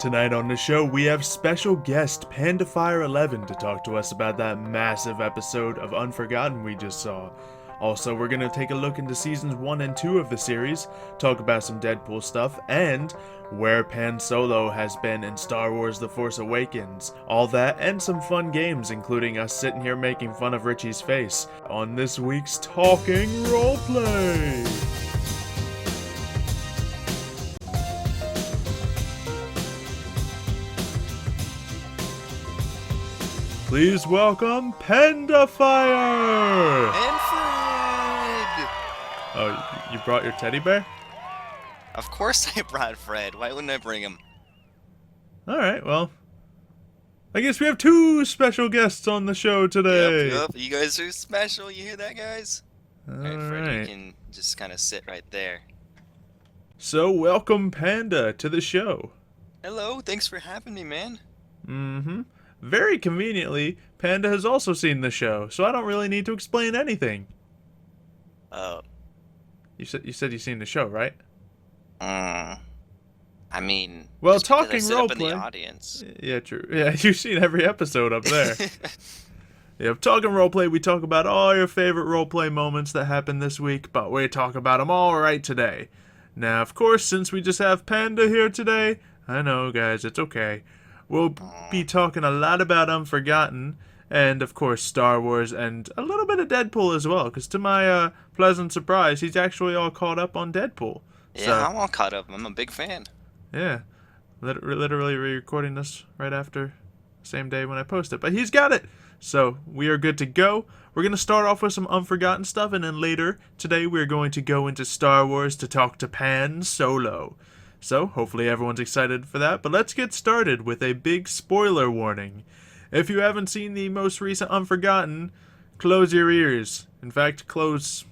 Tonight on the show, we have special guest Pandafire11 to talk to us about that massive episode of Unforgotten we just saw. Also, we're going to take a look into seasons 1 and 2 of the series, talk about some Deadpool stuff, and where Pan Solo has been in Star Wars The Force Awakens. All that and some fun games, including us sitting here making fun of Richie's face on this week's Talking Roleplay. Please welcome Pandafire! And Fred! Oh, you brought your teddy bear? Of course I brought Fred. Why wouldn't I bring him? Alright, well, I guess we have two special guests on the show today. Yep. You guys are special. You hear that, guys? Alright, Fred, Alright. you can just kind of sit right there. So, welcome Panda to the show. Hello, thanks for having me, man. Mm-hmm. Very conveniently, Panda has also seen the show, so I don't really need to explain anything. You said you've seen the show, right? I mean, Well, just because Talking I sit up in the Roleplay. audience. Yeah, true. Yeah, you've seen every episode up there. Yep, Talking Roleplay, we talk about all your favorite roleplay moments that happened this week, but we talk about them all right today. Now, of course, since we just have Panda here today, I know, guys, it's okay. We'll be talking a lot about Unforgotten, and of course Star Wars, and a little bit of Deadpool as well, because to my pleasant surprise, he's actually all caught up on Deadpool. Yeah, So, I'm all caught up. I'm a big fan. yeah, literally re-recording this right after the same day when I post it, but he's got it! So, we are good to go. We're going to start off with some Unforgotten stuff, and then later today we're going to go into Star Wars to talk to Pan Solo. So, hopefully everyone's excited for that, but let's get started with a big spoiler warning. If you haven't seen the most recent Unforgotten, close your ears. In fact, close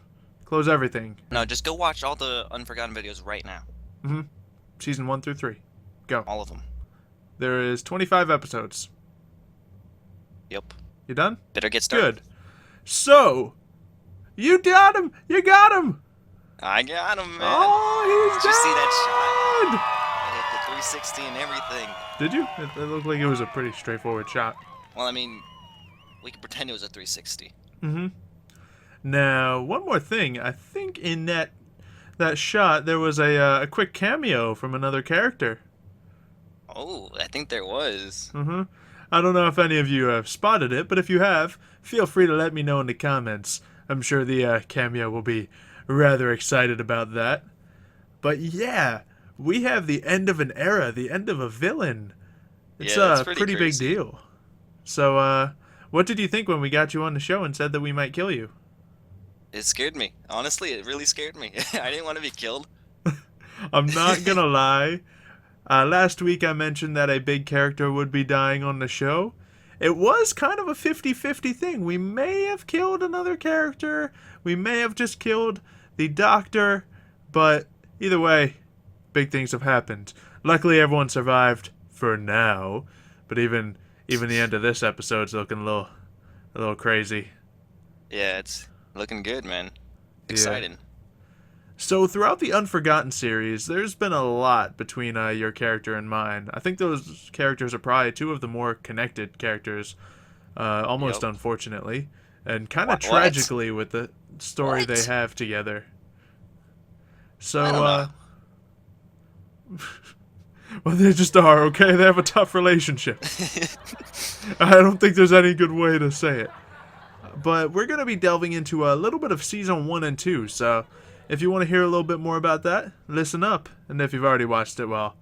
everything. No, just go watch all the Unforgotten videos right now. Season 1 through 3. Go. All of them. There is 25 episodes. Yep. You done? Better get started. Good. So, you got him! You got him! I got him, man. Oh, he's Did you see that dead! I hit the 360 and everything. Did you? It looked like it was a pretty straightforward shot. Well, I mean, we could pretend it was a 360. Now, one more thing. I think in that shot there was a quick cameo from another character. Oh, I think there was. I don't know if any of you have spotted it, but if you have, feel free to let me know in the comments. I'm sure the cameo will be rather excited about that. But yeah, we have the end of an era, the end of a villain. It's Yeah, a it's pretty big crazy. deal. So, what did you think when we got you on the show and said that we might kill you? It scared me. Honestly, it really scared me. I didn't want to be killed. I'm not gonna lie. Last week I mentioned that a big character would be dying on the show. It was kind of a 50-50 thing. We may have killed another character. We may have just killed the doctor. But either way, big things have happened. Luckily everyone survived for now. But even the end of this episode's looking a little crazy. Yeah, it's looking good, man. Exciting. So throughout the Unforgotten series, there's been a lot between your character and mine. I think those characters are probably two of the more connected characters, almost Yep. unfortunately, and kind of What? tragically with the story What? they have together. So, I don't know. well, they just are, okay? They have a tough relationship. I don't think there's any good way to say it. But we're going to be delving into a little bit of Season 1 and 2, so if you want to hear a little bit more about that, listen up. And if you've already watched it, well,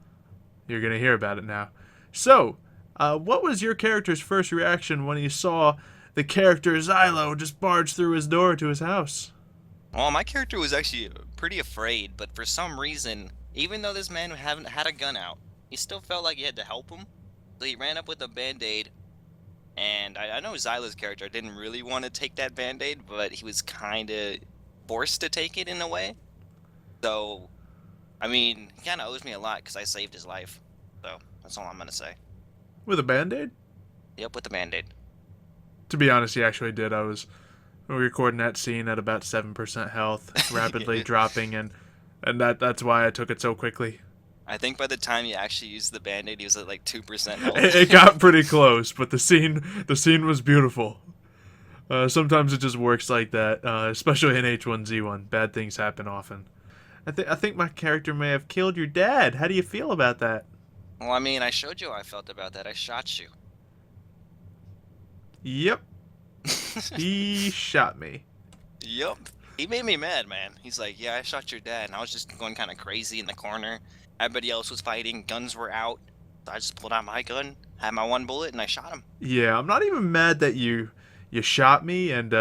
you're going to hear about it now. So, what was your character's first reaction when he saw the character Xylo just barge through his door to his house? Well, my character was actually pretty afraid, but for some reason, even though this man hadn't had a gun out, he still felt like he had to help him. So he ran up with a band-aid, and I know Xylo's character didn't really want to take that band-aid, but he was kind of forced to take it in a way. So, I mean, he kind of owes me a lot because I saved his life. So, that's all I'm going to say. With a band-aid? Yep, with the band-aid. To be honest, he actually did. I was recording that scene at about 7% health, rapidly dropping, and that's why I took it so quickly. I think by the time he actually used the Band-Aid, he was at like 2% health. It got pretty close, but the scene was beautiful. Sometimes it just works like that, especially in H1Z1. Bad things happen often. I think my character may have killed your dad. How do you feel about that? Well, I mean, I showed you how I felt about that. I shot you. Yep, he shot me. Yup. He made me mad, man. He's like, yeah, I shot your dad, and I was just going kind of crazy in the corner. Everybody else was fighting. Guns were out. So I just pulled out my gun, had my one bullet, and I shot him. Yeah, I'm not even mad that you shot me and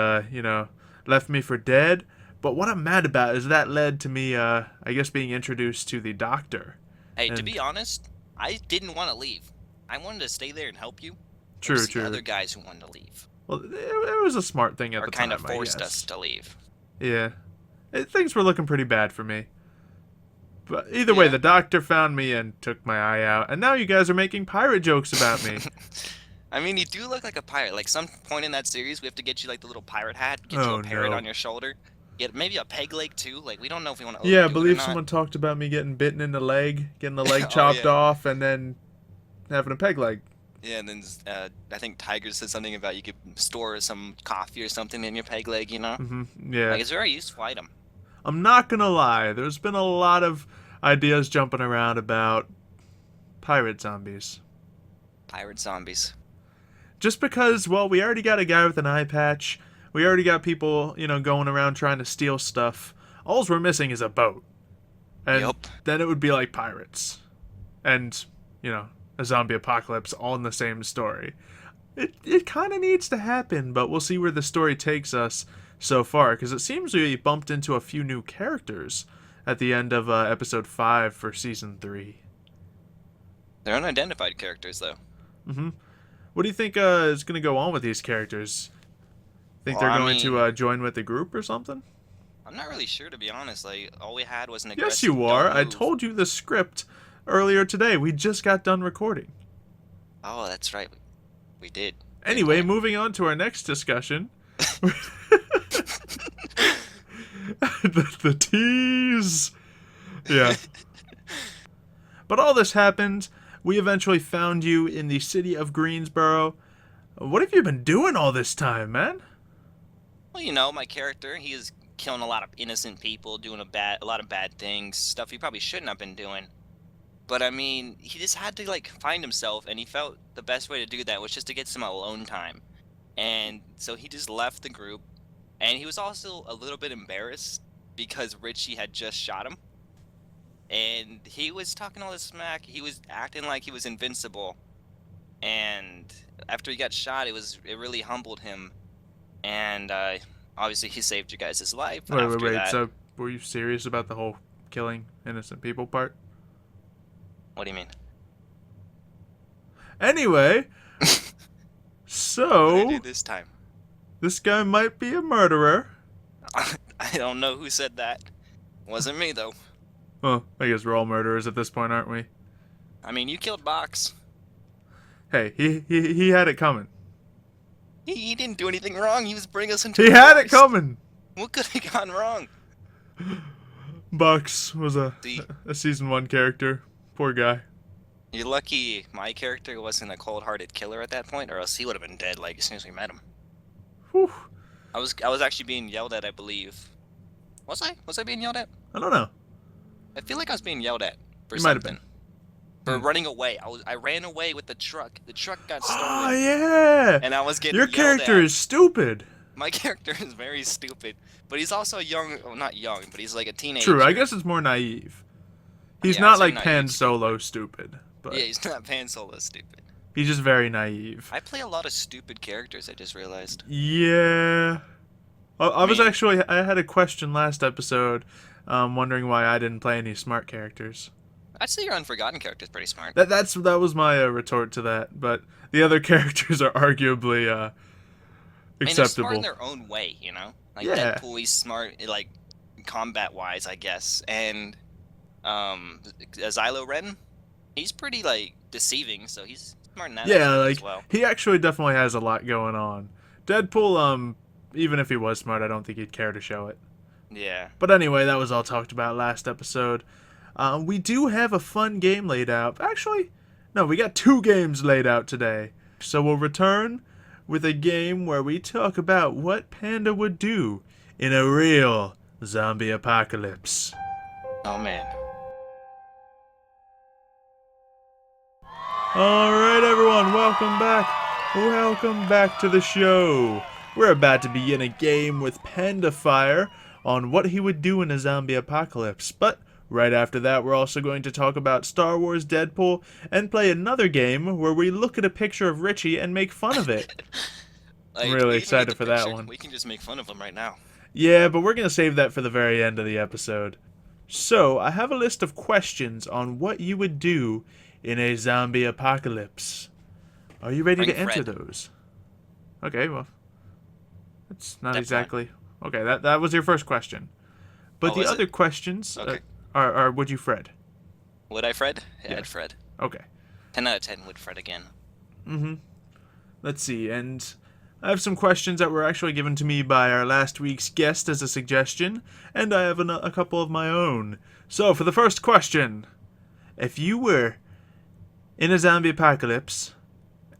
left me for dead. But what I'm mad about is that led to me, I guess, being introduced to the doctor. Hey, to And- be honest, I didn't want to leave. I wanted to stay there and help you. True, It was true. The other guys who wanted to leave, Well, it was a smart thing at or the time. kind of forced I guess. us to leave. Yeah, things were looking pretty bad for me. But either way, Yeah. the doctor found me and took my eye out, and now you guys are making pirate jokes about me. I mean, you do look like a pirate. Like, some point in that series, we have to get you like the little pirate hat, get you Oh, a parrot no. on your shoulder, get maybe a peg leg too. Like, we don't know if we want to. Yeah, I do it or believe not. someone talked about me getting bitten in the leg, getting the leg Oh, chopped yeah. off, and then having a peg leg. Yeah, and then I think Tiger said something about you could store some coffee or something in your peg leg. You know, Yeah. like it's a very useful item. I'm not gonna lie, there's been a lot of ideas jumping around about pirate zombies. Pirate zombies. Just because, well, we already got a guy with an eye patch, we already got people, going around trying to steal stuff. All we're missing is a boat. And Yup. then it would be like pirates. And, a zombie apocalypse all in the same story. It kind of needs to happen, but we'll see where the story takes us so far, because it seems we bumped into a few new characters at the end of episode 5 for season 3. They're unidentified characters, though. What do you think is going to go on with these characters? Think Well, they're I going to mean- join with the group or something? I'm not really sure, to be honest. Like, all we had was an Yes, aggressive. you are. don't I move. told you the script earlier today. We just got done recording. Oh, that's right. We did. Anyway, moving on to our next discussion. the tease. Yeah. But all this happened. We eventually found you in the city of Greensboro. What have you been doing all this time, man? Well, my character, he is killing a lot of innocent people, doing a lot of bad things, stuff he probably shouldn't have been doing. But I mean, he just had to like find himself, and he felt the best way to do that was just to get some alone time. And so he just left the group, and he was also a little bit embarrassed because Richie had just shot him. And he was talking all this smack. He was acting like he was invincible. And after he got shot, it really humbled him. And obviously, he saved you guys' life. And after Wait. that, So, were you serious about the whole killing innocent people part? what do you mean? Anyway, What did I so do this time? this guy might be a murderer. I don't know who said that. Wasn't me though. Well, I guess we're all murderers at this point, aren't we? I mean, you killed Box. Hey, he had it coming. He didn't do anything wrong. He was bringing us into. He the had it forest. coming. What could have gone wrong? Bucks was a See? season 1 character. Poor guy. You're lucky my character wasn't a cold-hearted killer at that point, or else he would have been dead like as soon as we met him. Whew. I was actually being yelled at, I believe. Was I? Was I being yelled at? I don't know. I feel like I was being yelled at for You might have something. been. For running away. I ran away with the truck. The truck got stolen. Oh yeah. And I was getting Your yelled character at. is stupid. My character is very stupid, but he's also young. Well, not young, but he's like a teenager. True. I guess it's more naive. He's Yeah, not I'd say like naive Pan stupid. Solo stupid, but Yeah, he's not Pan Solo stupid. he's just very naive. I play a lot of stupid characters. I just realized. Yeah. I was mean- actually. I had a question last episode, wondering why I didn't play any smart characters. I'd say your Unforgotten character is pretty smart. That was my retort to that, but the other characters are arguably I mean, they're smart in acceptable. their own way, you know. Like Yeah. Deadpool, he's smart, like combat-wise, I guess. And Xylophoney, he's pretty like deceiving, so he's smart in that Yeah, aspect like as well. he actually definitely has a lot going on. Deadpool, even if he was smart, I don't think he'd care to show it. Yeah. But anyway, that was all talked about last episode. We do have a fun game laid out. Actually, no, we got 2 games laid out today. So we'll return with a game where we talk about what Panda would do in a real zombie apocalypse. Oh man. Alright everyone, welcome back. Welcome back to the show. We're about to begin a game with Pandafire on what he would do in a zombie apocalypse. But right after that, we're also going to talk about Star Wars Deadpool and play another game where we look at a picture of Richie and make fun of it. I'm really excited for that one. We can just make fun of him right now. Yeah, but we're going to save that for the very end of the episode. So, I have a list of questions on what you would do in a zombie apocalypse. Are you ready to answer those? Okay, well, it's not exactly... Okay, that was your first question. But the other questions are would you Fred? Would I Fred? Yeah, I'd Fred. Okay. 10 out of 10 would Fred again. Mm-hmm. Let's see, and I have some questions that were actually given to me by our last week's guest as a suggestion, and I have a couple of my own. So, for the first question, if you were in a zombie apocalypse,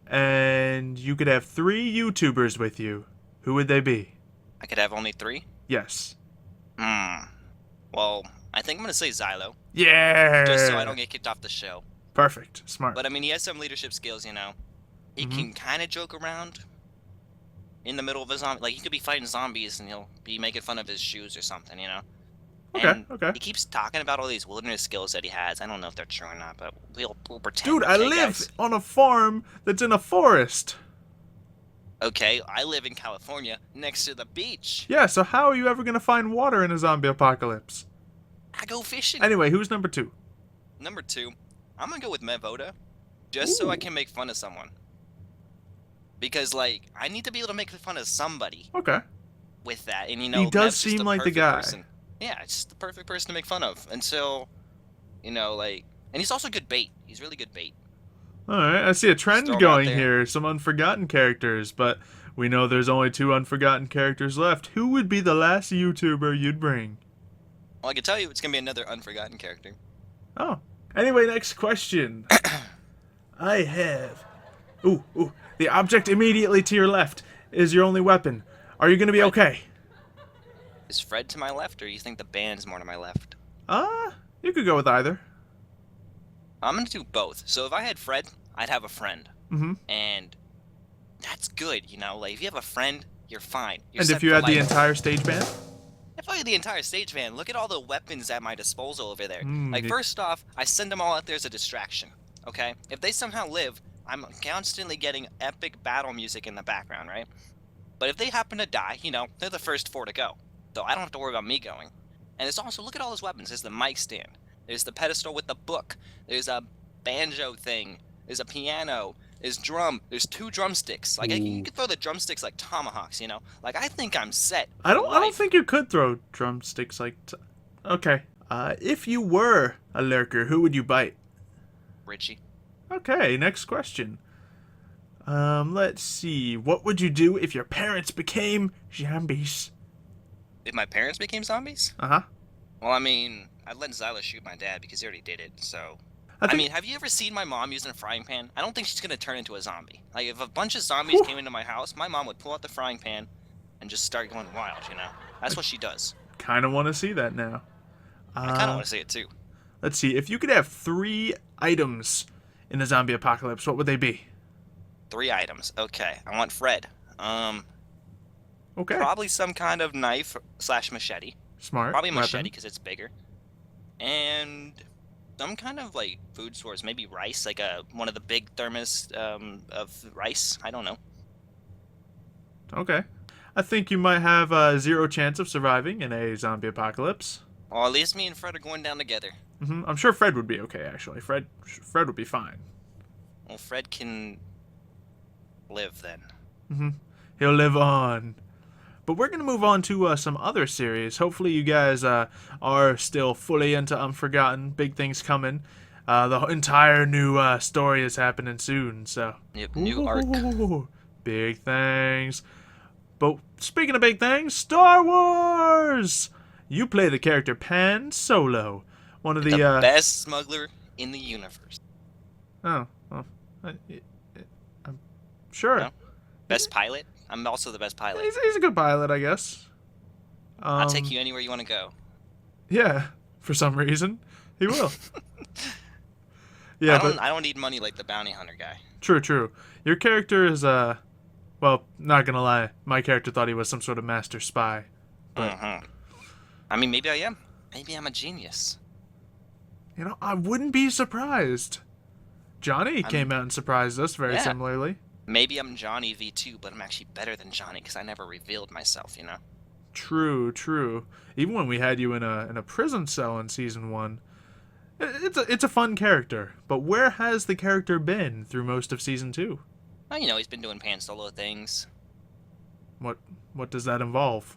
and you could have 3 YouTubers with you, who would they be? I could have only 3? Yes. Well, I think I'm gonna say Xylo. Yeah! Just so I don't get kicked off the show. Perfect. Smart. But I mean, he has some leadership skills, you know. He can kind of joke around in the middle of a zombie. Like, he could be fighting zombies and he'll be making fun of his shoes or something, you know? Okay, okay. He keeps talking about all these wilderness skills that he has. I don't know if they're true or not, but we'll pretend. Dude, I live on a farm that's in a forest. Okay, I live in California, next to the beach. Yeah, so how are you ever going to find water in a zombie apocalypse? I go fishing. Anyway, who's number 2? Number 2, I'm going to go with Mevoda, just so I can make fun of someone. Because, like, I need to be able to make fun of somebody. Okay. With that, and you know, he does seem like the guy. Yeah, it's the perfect person to make fun of until, you know, like, and he's also good bait. He's really good bait. Alright, I see a trend going here. Some unforgotten characters, but we know there's only 2 unforgotten characters left. Who would be the last YouTuber you'd bring? Well, I can tell you it's going to be another unforgotten character. Oh. Anyway, next question. I have... Ooh. The object immediately to your left is your only weapon. Are you going to be okay? Is Fred to my left, or do you think the band's more to my left? You could go with either. I'm going to do both. So if I had Fred, I'd have a friend. Mm-hmm. And that's good, you know? Like, if you have a friend, you're fine. And if you had the entire stage band? If I had the entire stage band, look at all the weapons at my disposal over there. Like, first off, I send them all out there as a distraction, okay? If they somehow live, I'm constantly getting epic battle music in the background, right? But if they happen to die, you know, they're the first 4 to go. So I don't have to worry about me going. And it's also, look at all those weapons. There's the mic stand. There's the pedestal with the book. There's a banjo thing. There's a piano. There's drum. There's 2 drumsticks. Like, you could throw the drumsticks like tomahawks, you know? Like, I think I'm set. I don't think you could throw drumsticks like... Okay. If you were a lurker, who would you bite? Richie. Okay, next question. Let's see. What would you do if your parents became zombies? If my parents became zombies? Uh-huh. Well, I mean, I'd let Xylo shoot my dad because he already did it, so... I mean, have you ever seen my mom using a frying pan? I don't think she's gonna turn into a zombie. Like, if a bunch of zombies came into my house, my mom would pull out the frying pan and just start going wild, you know? That's what she does. Kind of want to see that now. I kind of want to see it, too. Let's see. If you could have 3 items in a zombie apocalypse, what would they be? 3 items. Okay. I want Fred. Okay. Probably some kind of knife / machete. Smart. Probably machete because it's bigger. And some kind of, like, food source. Maybe rice, like one of the big thermos of rice. I don't know. Okay. I think you might have 0 chance of surviving in a zombie apocalypse. Well, at least me and Fred are going down together. I'm sure Fred would be okay, actually. Fred would be fine. Well, Fred can live Mm-hmm. then. He'll live on. But we're going to move on to some other series. Hopefully you guys are still fully into Unforgotten. Big things coming. The entire new story is happening soon, so... Yep, new arc. Big things. But speaking of big things, Star Wars! You play the character Pan Solo. one of The the best smuggler in the universe. oh, well, I, I'm sure. No? Best pilot? I'm also the best pilot. He's a good pilot, I guess. I'll take you anywhere you want to go. Yeah, for some reason, he will. Yeah, I don't need money like the bounty hunter guy. True. Your character is well, not gonna lie, my character thought he was some sort of master spy. But I mean, maybe I am. Maybe I'm a genius. you know, I wouldn't be surprised. Johnny came out and surprised us very similarly. Maybe I'm Johnny V2, but I'm actually better than Johnny because I never revealed myself, you know? True. Even when we had you in a prison cell in season 1, it's a fun character. But where has the character been through most of season 2? Well, you know, he's been doing Pan Solo things. What does that involve?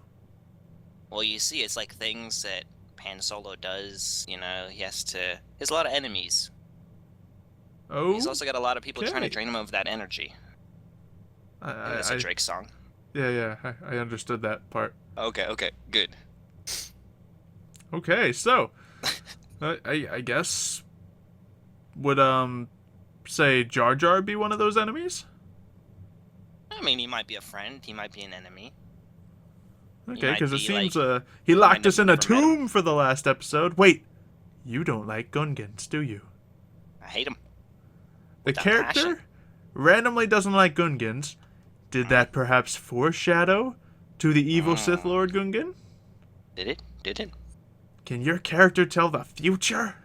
Well, you see, it's like things that Pan Solo does, you know, he has a lot of enemies. Oh. He's also got a lot of people trying to drain him of that energy. It's a Drake song. Yeah, I understood that part. Okay, good. Okay, so I guess would say Jar Jar be one of those enemies? I mean, he might be a friend, he might be an enemy. Okay, because it seems he locked us in a tomb for the last episode. Wait, you don't like Gungans, do you? I hate him. The character randomly doesn't like Gungans. Did that perhaps foreshadow to the evil Sith Lord Gungan? Did it? Can your character tell the future?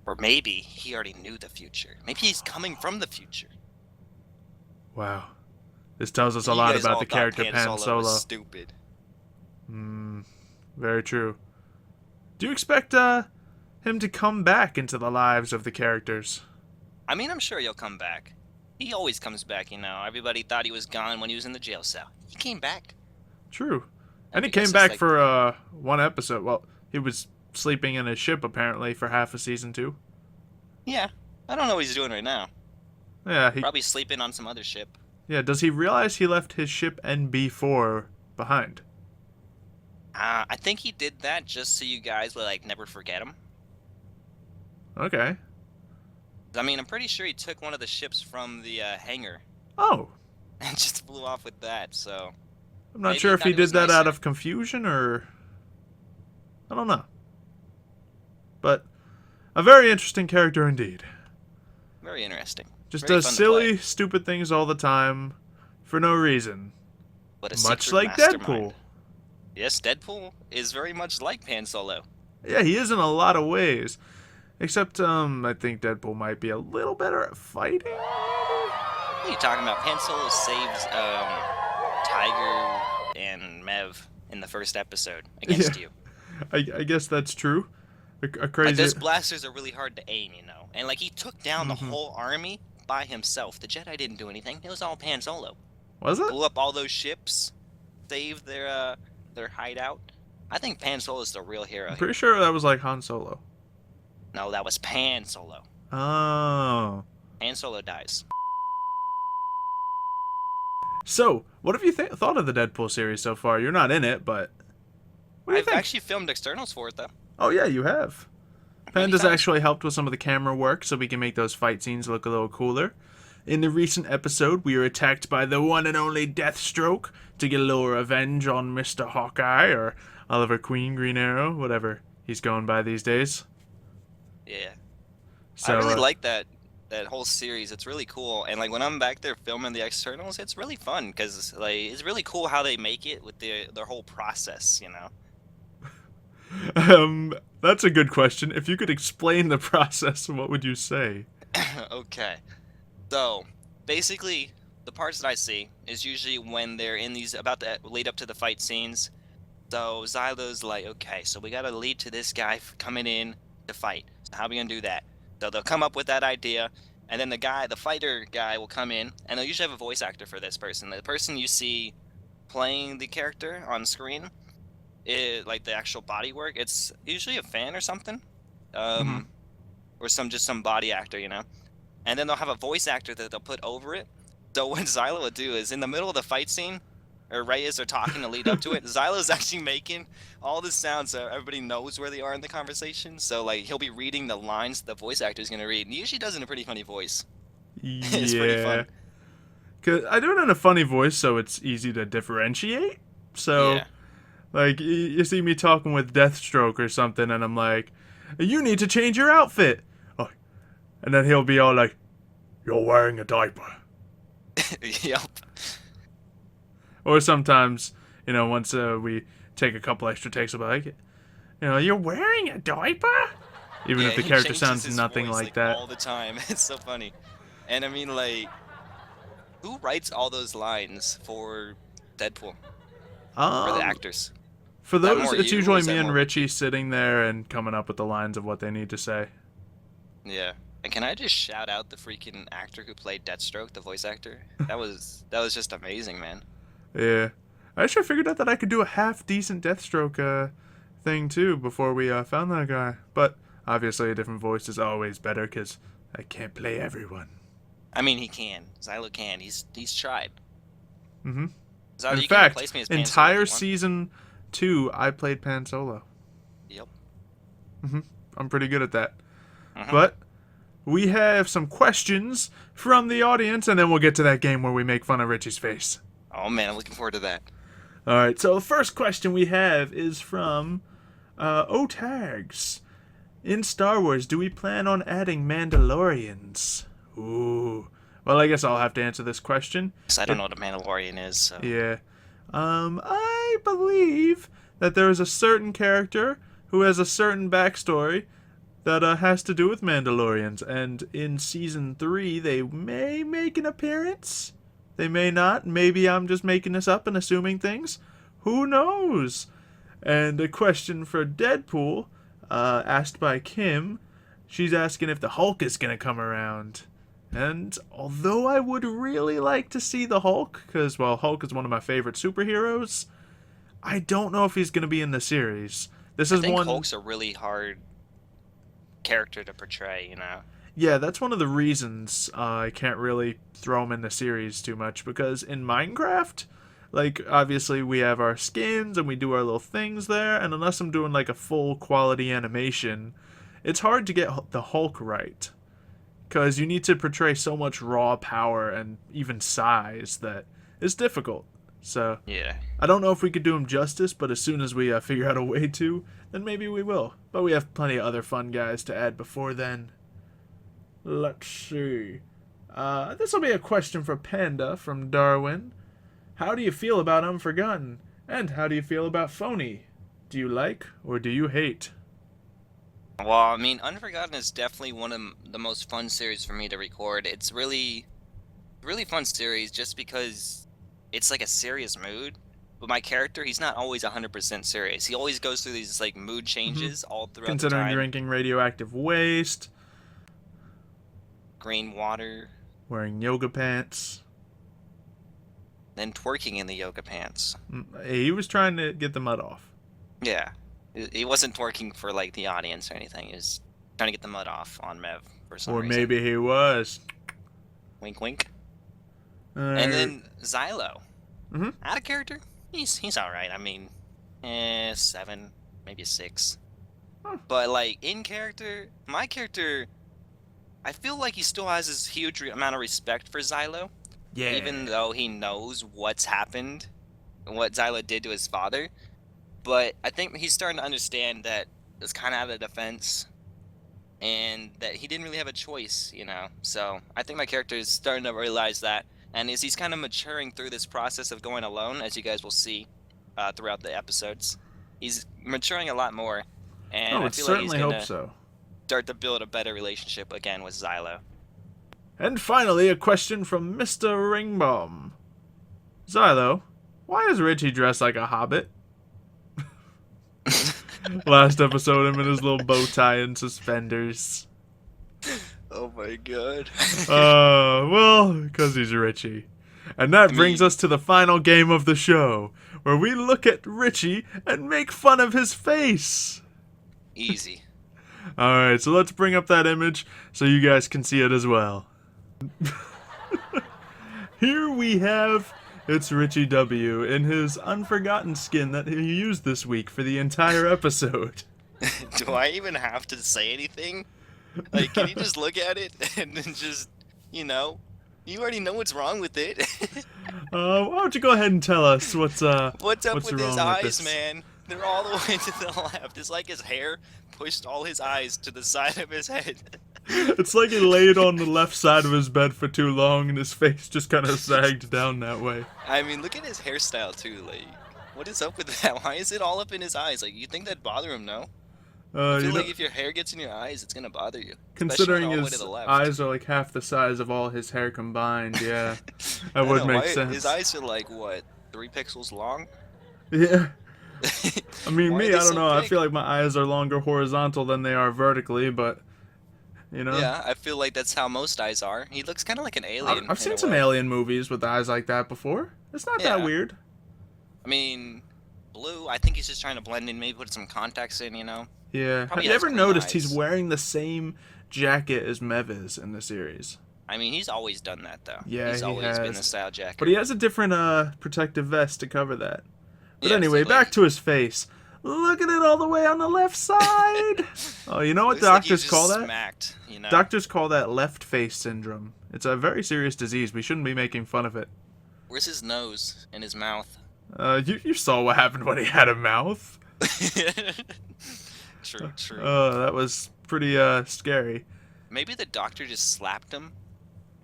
Or maybe he already knew the future. Maybe he's coming from the future. Wow. This tells us a lot about the character Pan Solo. Was stupid. Very true. Do you expect him to come back into the lives of the characters? I mean, I'm sure he'll come back. He always comes back, you know. Everybody thought he was gone when he was in the jail cell. He came back. True. And he came back for one episode. Well, he was sleeping in his ship apparently for half of season 2. Yeah. I don't know what he's doing right now. Yeah, probably sleeping on some other ship. Yeah, does he realize he left his ship NB4 behind? I think he did that just so you guys would, like, never forget him. Okay. I mean, I'm pretty sure he took one of the ships from the hangar. Oh. And just flew off with that, so... I'm not sure if he did that out of confusion or... I don't know. But a very interesting character indeed. Very interesting. Just does silly, stupid things all the time for no reason. Much like Deadpool. Yes, Deadpool is very much like Pan Solo. Yeah, he is in a lot of ways. Except, I think Deadpool might be a little better at fighting. What are you talking about? Pan Solo saves Tiger and Mev in the first episode against you. I guess that's true. A crazy... Like, those blasters are really hard to aim, you know. And, like, he took down the whole army by himself. The Jedi didn't do anything. It was all Pan Solo. Was it? Blew up all those ships, saved their hideout. I think Pan Solo is the real hero. I'm pretty sure that was like Han Solo. No, that was Pan Solo. Oh. Han Solo dies. So, what have you thought of the Deadpool series so far? You're not in it, but what do you think? I've actually filmed externals for it, though. Oh, yeah, you have. Panda's actually helped with some of the camera work so we can make those fight scenes look a little cooler. In the recent episode, we were attacked by the one and only Deathstroke to get a little revenge on Mr. Hawkeye or Oliver Queen, Green Arrow, whatever he's going by these days. Yeah. So, I really like that whole series. It's really cool. And, like, when I'm back there filming the externals, it's really fun because, like, it's really cool how they make it with their whole process, you know? That's a good question. If you could explain the process, what would you say? Okay. So, basically, the parts that I see is usually when they're in these, about to lead up to the fight scenes. So, Xylo's like, okay, so we gotta lead to this guy coming in to fight. So how are we gonna do that? So they'll come up with that idea, and then the fighter guy will come in, and they'll usually have a voice actor for this person. The person you see playing the character on screen, like the actual body work, it's usually a fan or something, or some body actor, you know. And then they'll have a voice actor that they'll put over it. So what Xylo will do is in the middle of the fight scene, or Reyes are talking to lead up to it, Xylo's actually making all the sounds so everybody knows where they are in the conversation. So like he'll be reading the lines the voice actor is gonna read, and he usually does it in a pretty funny voice. It's pretty Yeah. fun. Cause I do it in a funny voice, so it's easy to differentiate. So, Yeah. like, you see me talking with Deathstroke or something, and I'm like, "You need to change your outfit." Oh, and then he'll be all like, "You're wearing a diaper." Yep. Or sometimes, once we take a couple extra takes, I'll be like, "You're wearing a diaper," even Yeah, if the he character changes sounds his nothing voice like that. all the time. It's so funny. And I mean, like, who writes all those lines for Deadpool? For the Um, actors? for Is that those, more it's you, or usually is me that and more Richie Richie? sitting there and coming up with the lines of what they need to say. Yeah. And can I just shout out the freaking actor who played Deathstroke, the voice actor? That was just amazing, man. Yeah. I actually figured out that I could do a half decent Deathstroke thing too before we found that guy. But obviously, a different voice is always better because I can't play everyone. I mean, he can. Xylo can. He's tried. Mm-hmm. Xylo, In you can fact, replace me as Pan Solo if entire you want. season 2, I played Pan Solo. Yep. Mm-hmm. I'm pretty good at that. Mhm. But we have some questions from the audience, and then we'll get to that game where we make fun of Richie's face. Oh man, I'm looking forward to that. All right, so the first question we have is from O-Tags. In Star Wars, do we plan on adding Mandalorians? Ooh. Well, I guess I'll have to answer this question. 'Cause I don't know what a Mandalorian is, so. Yeah. I believe that there is a certain character who has a certain backstory that has to do with Mandalorians, and in season 3 they may make an appearance. They may not. Maybe I'm just making this up and assuming things. Who knows? And a question for Deadpool, asked by Kim. She's asking if the Hulk is gonna come around. And although I would really like to see the Hulk, because, well, Hulk is one of my favorite superheroes, I don't know if he's going to be in the series. This I is think one. Hulk's a really hard character to portray, you know? Yeah, that's one of the reasons I can't really throw him in the series too much, because in Minecraft, like, obviously we have our skins and we do our little things there, and unless I'm doing, like, a full quality animation, it's hard to get the Hulk right. Because you need to portray so much raw power and even size that it's difficult. So, Yeah. I don't know if we could do him justice, but as soon as we figure out a way to, then maybe we will. But we have plenty of other fun guys to add before then. Let's see. This will be a question for Panda from Darwin. How do you feel about Unforgotten? And how do you feel about Phony? Do you like or do you hate? Well, I mean, Unforgotten is definitely one of the most fun series for me to record. It's really fun series just because it's like a serious mood. But my character, he's not always 100% serious. He always goes through these like mood changes all throughout the Considering time. drinking radioactive waste, Green water, wearing yoga pants. then twerking in the yoga pants. He was trying to get the mud off. Yeah. He wasn't twerking for like the audience or anything. He was trying to get the mud off on Mev for some Or reason. maybe he was. Wink, wink. And And then Xylo. Mhm. Out of character, he's all right. I mean, 7, maybe a 6. Huh. But like in character, my character, I feel like he still has this huge amount of respect for Xylo, yeah. even though he knows what's happened, and what Xylo did to his father. But I think he's starting to understand that it's kind of out of defense, and that he didn't really have a choice, you know. So I think my character is starting to realize that, and as he's kind of maturing through this process of going alone, as you guys will see throughout the episodes, he's maturing a lot more, and I I would feel like he's certainly gonna hope so. start to build a better relationship again with Xylo. And finally, a question from Mr. Ringbomb. Xylo, why is Richie dressed like a hobbit? Last episode, him in his little bow tie and suspenders. Oh my god. Well, because he's Richie. And that brings us to the final game of the show, where we look at Richie and make fun of his face. Easy. Alright, so let's bring up that image so you guys can see it as well. Here we have It's Richie W. in his unforgotten skin that he used this week for the entire episode. Do I even have to say anything? Like, can you just look at it and then just, you already know what's wrong with it. Why don't you go ahead and tell us what's up what's with his wrong eyes, with this? man? They're all the way to the left. It's like his hair pushed all his eyes to the side of his head. It's like he laid on the left side of his bed for too long and his face just kind of sagged down that way. I mean, look at his hairstyle too. Like, what is up with that? Why is it all up in his eyes? Like, you think that'd bother him, no? I feel like if your hair gets in your eyes, it's gonna bother you. Considering his eyes are like half the size of all his hair combined, yeah, that would make sense. His eyes are like, what, 3 pixels long? Yeah. I mean, I don't know. Big? I feel like my eyes are longer horizontal than they are vertically, but, Yeah, I feel like that's how most eyes are. He looks kind of like an alien. I've seen some alien movies with eyes like that before. It's not that weird. I mean, Blue, I think he's just trying to blend in, maybe put some contacts in, Yeah. Probably Have you ever noticed eyes. he's wearing the same jacket as Mev is in the series? I mean, he's always done that, though. Yeah, he's always been has. the style jacket. But he has a different protective vest to cover that. But Yeah, anyway, so, back to his face. Look at it all the way on the left side. Oh, you know what Looks like doctors he's call just that? Smacked, Doctors call that left face syndrome. It's a very serious disease. We shouldn't be making fun of it. Where's his nose and his mouth? You saw what happened when he had a mouth. True. That was pretty scary. Maybe the doctor just slapped him,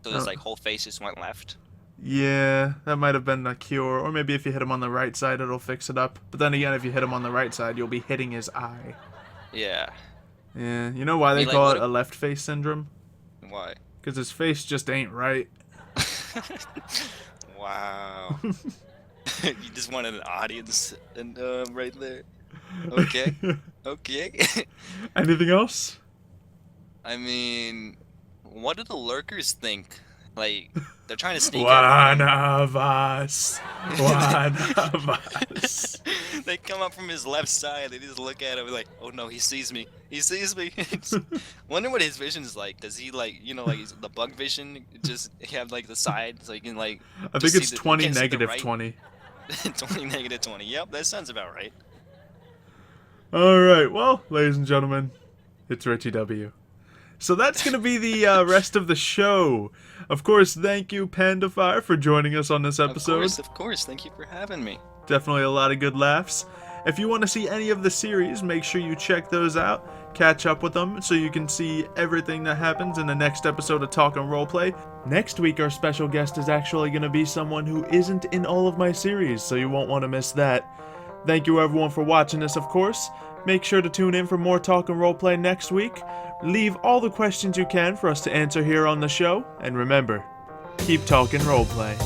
so his whole face just went left. Yeah, that might have been a cure. Or maybe if you hit him on the right side, it'll fix it up. But then again, if you hit him on the right side, you'll be hitting his eye. Yeah. Yeah, you know why they call it a left face syndrome? Why? Because his face just ain't right. Wow. You just wanted an audience and right there. Okay. Anything else? I mean, what do the lurkers think? Like, they're trying to sneak One of us. They come up from his left side. They just look at him like, oh no, he sees me. Wonder what his vision is like. Does he like the bug vision? Just have like the side so you can like. I think it's 20 negative 20. 20 negative 20. Yep, that sounds about right. All right, well, ladies and gentlemen, it's Richie W. So that's going to be the rest of the show. Of course, thank you, Pandafire, for joining us on this episode. Of course. Thank you for having me. Definitely a lot of good laughs. If you want to see any of the series, make sure you check those out. Catch up with them so you can see everything that happens in the next episode of Talking Roleplay. Next week, our special guest is actually going to be someone who isn't in all of my series, so you won't want to miss that. Thank you, everyone, for watching this, of course. Make sure to tune in for more Talking Roleplay next week. Leave all the questions you can for us to answer here on the show. And remember, keep talking roleplay.